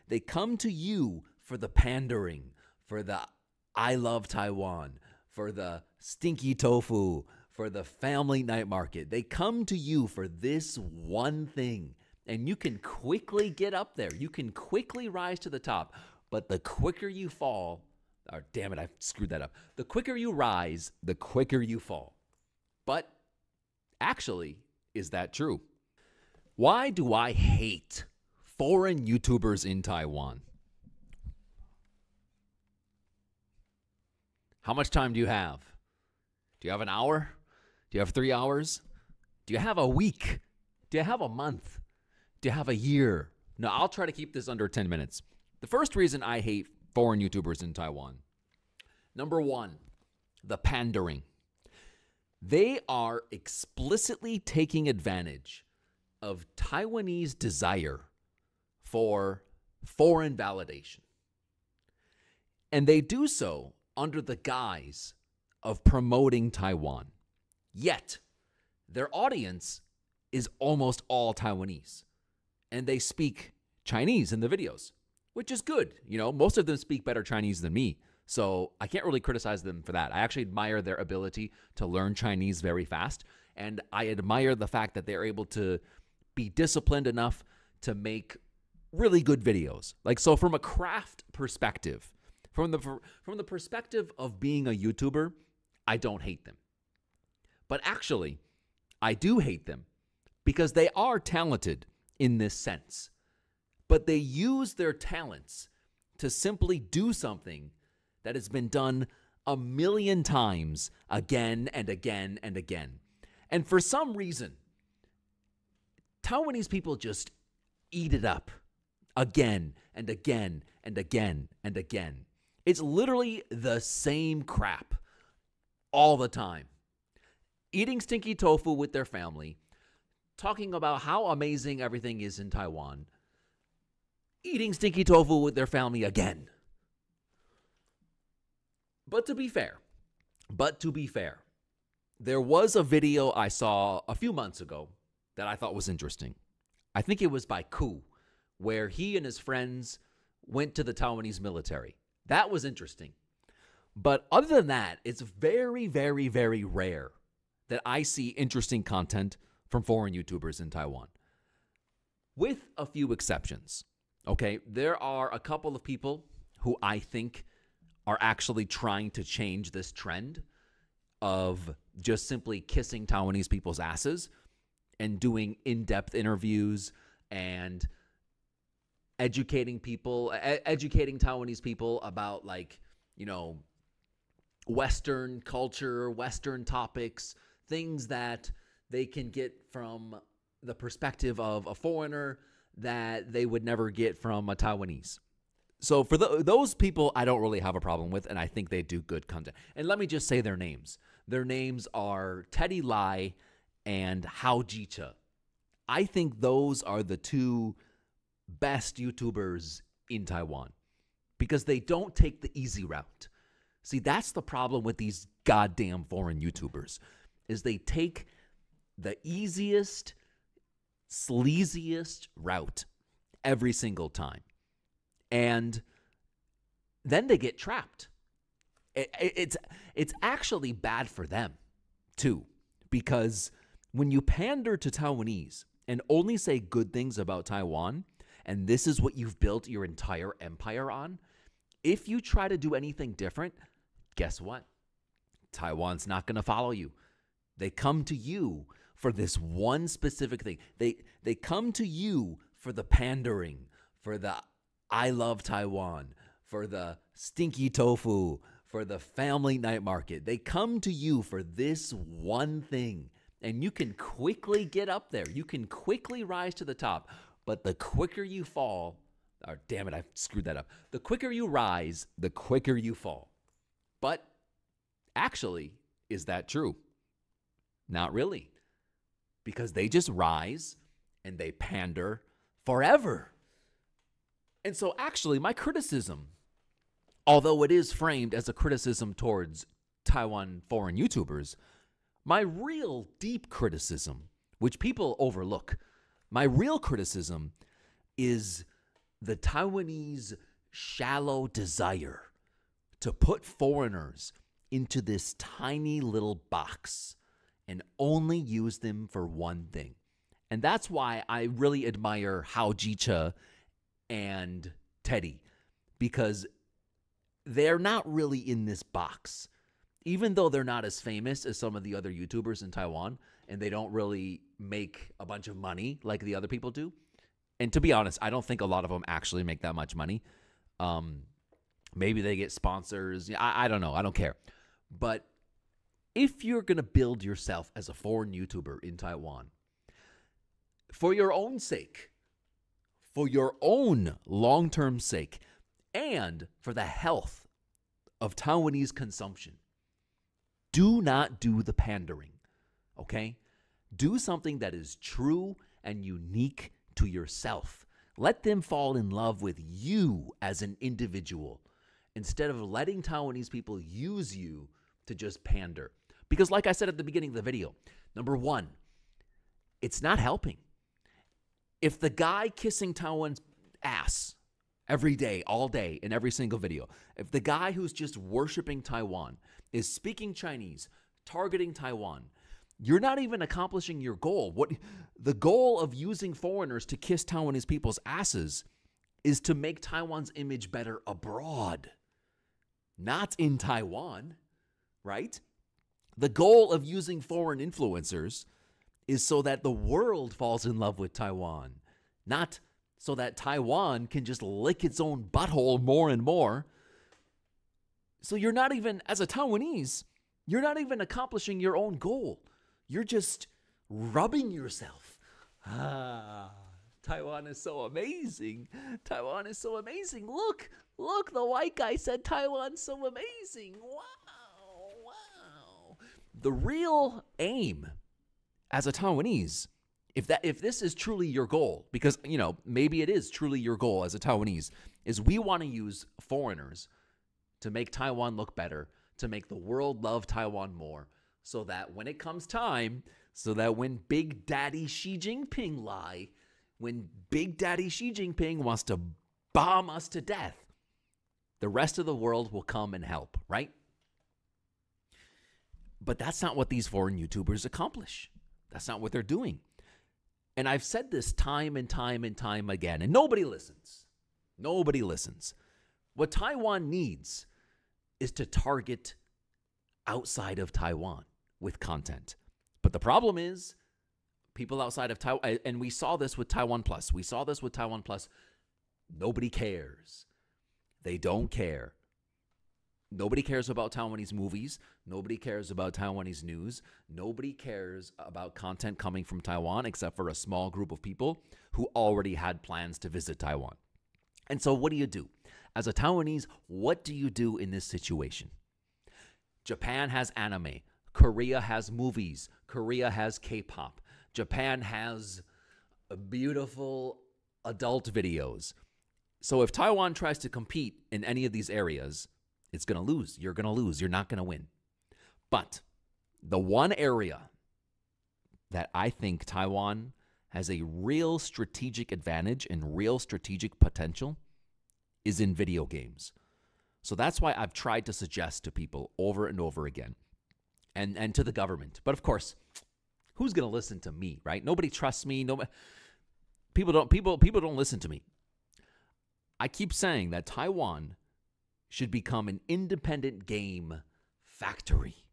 They come to you for the pandering, for the I love Taiwan, for the stinky tofu, for the family night market. They come to you for this one thing, and you can quickly get up there. You can quickly rise to the top, but the quicker you fall, or damn it, I screwed that up. The quicker you rise, the quicker you fall. But actually, is that true? Why do I hate foreign YouTubers in Taiwan? How much time do you have? Do you have an hour? Do you have 3 hours? Do you have a week? Do you have a month? Do you have a year? No, I'll try to keep this under 10 minutes. The first reason I hate foreign YouTubers in Taiwan. Number one, the pandering. They are explicitly taking advantage of Taiwanese desire for foreign validation. And they do so under the guise of promoting Taiwan. Yet, their audience is almost all Taiwanese. And they speak Chinese in the videos, which is good. You know, most of them speak better Chinese than me. So I can't really criticize them for that. I actually admire their ability to learn Chinese very fast. And I admire the fact that they're able to be disciplined enough to make really good videos. Like, so from a craft perspective, from the perspective of being a YouTuber, I don't hate them. But actually, I do hate them because they are talented in this sense. But they use their talents to simply do something that has been done a million times again and again and again. And for some reason, Taiwanese people just eat it up again and again and again and again. It's literally the same crap all the time. Eating stinky tofu with their family, talking about how amazing everything is in Taiwan, eating stinky tofu with their family again. But to be fair, there was a video I saw a few months ago that I thought was interesting. I think it was by Ku, where he and his friends went to the Taiwanese military. That was interesting. But other than that, it's very, very, very rare that I see interesting content from foreign YouTubers in Taiwan, with a few exceptions. Okay, there are a couple of people who I think are actually trying to change this trend of just simply kissing Taiwanese people's asses and doing in-depth interviews and educating Taiwanese people about, like, you know, Western culture, Western topics, things that they can get from the perspective of a foreigner that they would never get from a Taiwanese. So for those people, I don't really have a problem with, and I think they do good content. And let me just say their names. Their names are Teddy Lai and Hao Jicha. I think those are the two best YouTubers in Taiwan because they don't take the easy route. See, that's the problem with these goddamn foreign YouTubers, is they take the easiest, sleaziest route every single time. And then they get trapped. It's actually bad for them, too, because when you pander to Taiwanese and only say good things about Taiwan, and this is what you've built your entire empire on, if you try to do anything different, guess what? Taiwan's not going to follow you. They come to you for this one specific thing. They come to you for the pandering, for the I love Taiwan, for the stinky tofu, for the family night market. They come to you for this one thing, and you can quickly get up there. You can quickly rise to the top, but the quicker you fall, or damn it, I screwed that up. The quicker you rise, the quicker you fall. But actually, is that true? Not really, because they just rise and they pander forever. And so actually, my criticism, although it is framed as a criticism towards Taiwan foreign YouTubers, my real deep criticism, which people overlook, my real criticism is the Taiwanese shallow desire to put foreigners into this tiny little box and only use them for one thing. And that's why I really admire Ytr and Teddy, because they're not really in this box. Even though they're not as famous as some of the other YouTubers in Taiwan, and they don't really make a bunch of money like the other people do. And to be honest, I don't think a lot of them actually make that much money. Maybe they get sponsors. I don't know. I don't care. But if you're going to build yourself as a foreign YouTuber in Taiwan, for your own sake, for your own long-term sake, and for the health of Taiwanese consumption, do not do the pandering, okay? Do something that is true and unique to yourself. Let them fall in love with you as an individual instead of letting Taiwanese people use you to just pander. Because like I said at the beginning of the video, number one, it's not helping. If the guy kissing Taiwan's ass every day, all day, in every single video, if the guy who's just worshiping Taiwan is speaking Chinese, targeting Taiwan, you're not even accomplishing your goal. What the goal of using foreigners to kiss Taiwanese people's asses is to make Taiwan's image better abroad, not in Taiwan, right? The goal of using foreign influencers is so that the world falls in love with Taiwan, not so that Taiwan can just lick its own butthole more and more. So you're not even, as a Taiwanese, you're not even accomplishing your own goal. You're just rubbing yourself. Taiwan is so amazing. Taiwan is so amazing. Look, the white guy said Taiwan's so amazing. Wow. The real aim as a Taiwanese, if this is truly your goal, because, maybe it is truly your goal as a Taiwanese, is we want to use foreigners to make Taiwan look better, to make the world love Taiwan more, so that when it comes time, so that when Big Daddy Xi Jinping when Big Daddy Xi Jinping wants to bomb us to death, the rest of the world will come and help, right? But that's not what these foreign YouTubers accomplish. That's not what they're doing. And I've said this time and time and time again, and nobody listens. Nobody listens. What Taiwan needs is to target outside of Taiwan with content. But the problem is, people outside of Taiwan, and we saw this with Taiwan Plus. We saw this with Taiwan Plus. Nobody cares. They don't care. Nobody cares about Taiwanese movies. Nobody cares about Taiwanese news. Nobody cares about content coming from Taiwan except for a small group of people who already had plans to visit Taiwan. And so what do you do? As a Taiwanese, what do you do in this situation? Japan has anime. Korea has movies. Korea has K-pop. Japan has beautiful adult videos. So if Taiwan tries to compete in any of these areas, it's going to lose. You're going to lose. You're not going to win. But the one area that I think Taiwan has a real strategic advantage and real strategic potential is in video games. So that's why I've tried to suggest to people over and over again, and to the government. But of course, who's going to listen to me, right? Nobody trusts me. People don't listen to me. I keep saying that Taiwan should become an independent game factory.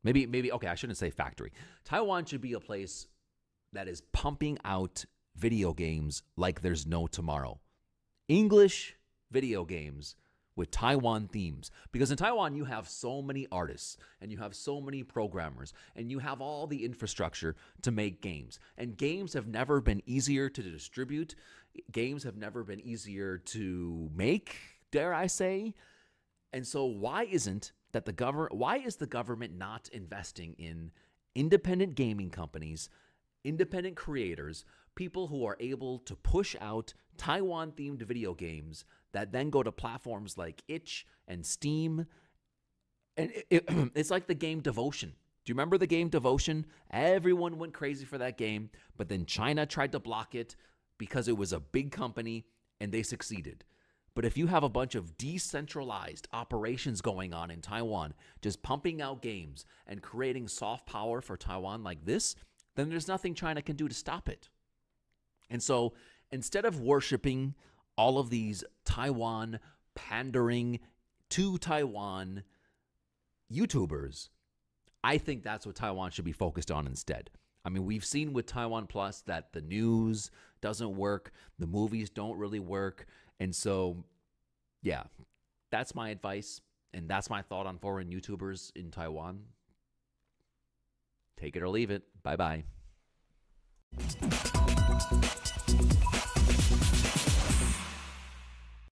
Maybe, okay, I shouldn't say factory. Taiwan should be a place that is pumping out video games like there's no tomorrow. English video games with Taiwan themes. Because in Taiwan, you have so many artists, and you have so many programmers, and you have all the infrastructure to make games. And games have never been easier to distribute. Games have never been easier to make, dare I say. And so why is the government not investing in independent gaming companies, independent creators, people who are able to push out Taiwan-themed video games that then go to platforms like Itch and Steam? And it's like the game Devotion. Do you remember the game Devotion? Everyone went crazy for that game, but then China tried to block it because it was a big company, and they succeeded. But if you have a bunch of decentralized operations going on in Taiwan, just pumping out games and creating soft power for Taiwan like this, then there's nothing China can do to stop it. And so instead of worshiping all of these Taiwan pandering to Taiwan YouTubers, I think that's what Taiwan should be focused on instead. I mean, we've seen with Taiwan Plus that the news doesn't work, the movies don't really work. And so, yeah, that's my advice. And that's my thought on foreign YouTubers in Taiwan. Take it or leave it. Bye-bye.